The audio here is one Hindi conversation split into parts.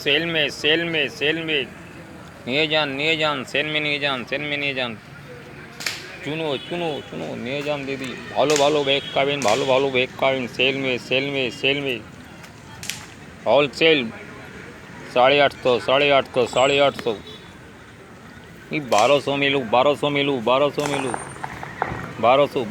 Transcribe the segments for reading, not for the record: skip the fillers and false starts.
সেল মে নিয়ে যান সেল মে নিয়ে যান চুনো নিয়ে যান দিদি, ভালো ভালো ব্যাগ খাবেন, সেল মে होलसेल 850 1200 मिलूँ 1200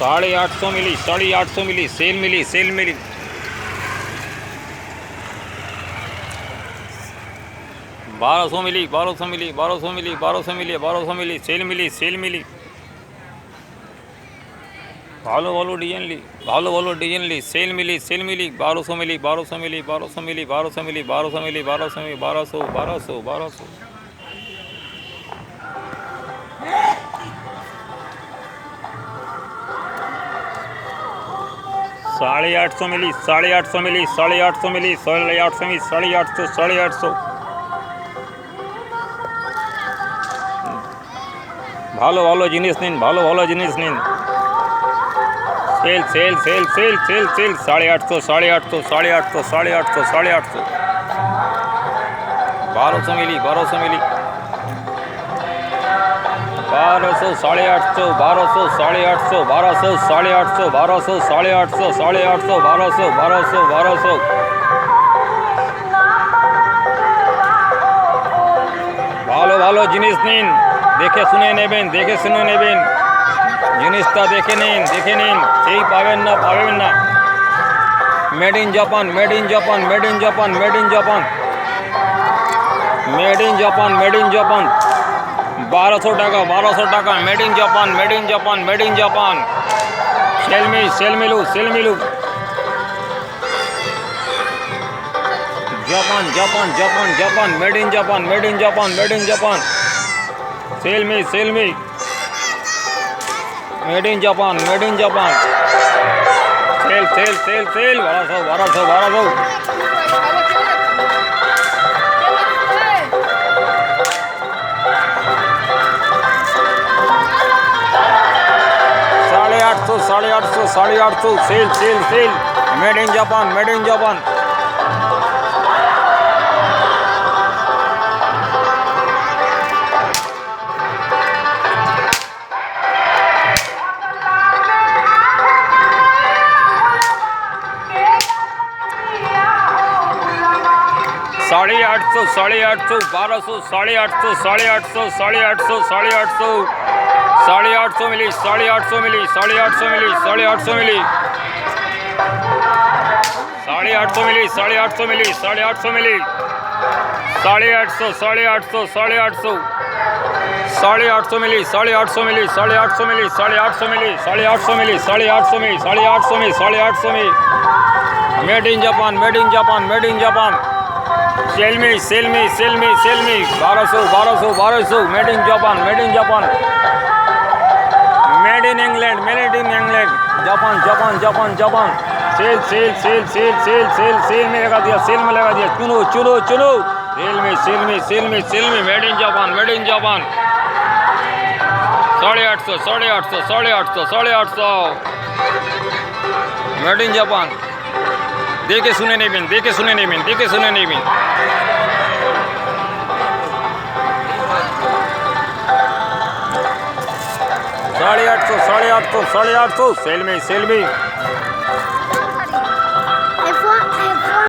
850 मिली सेल मिली 1200 मिली सेल मिली ভালো ভালো ডিজাইন লি সেল মিলি 1200 मिली 850 मिली 850 ভালো ভালো জিনিস নিন सेल 850 1200 मिली 1200 ভালো ভালো জিনিস নিন, দেখে শুনে নেবেন জিনিসটা দেখে নিন এই পাবেন না মেড ইন জাপান 1200 টাকা মেড ইন জাপান সেল মিলু Japan made in Japan sale में made in Japan sale 1200 850 sale made in Japan 850 1200 850 मिली 850 मिली 850 मिली 850 मिली 850 मिली 850 मिली 850 मिली 850 मिली 850 मिली 850 मिली 850 मिली मेड इन जापान सेल में 1200 made in Japan made in England Japan sale में लगा दिया चुनो सेल में made in Japan 850 made in Japan देखे सुने नहीं बिन 850 सेल में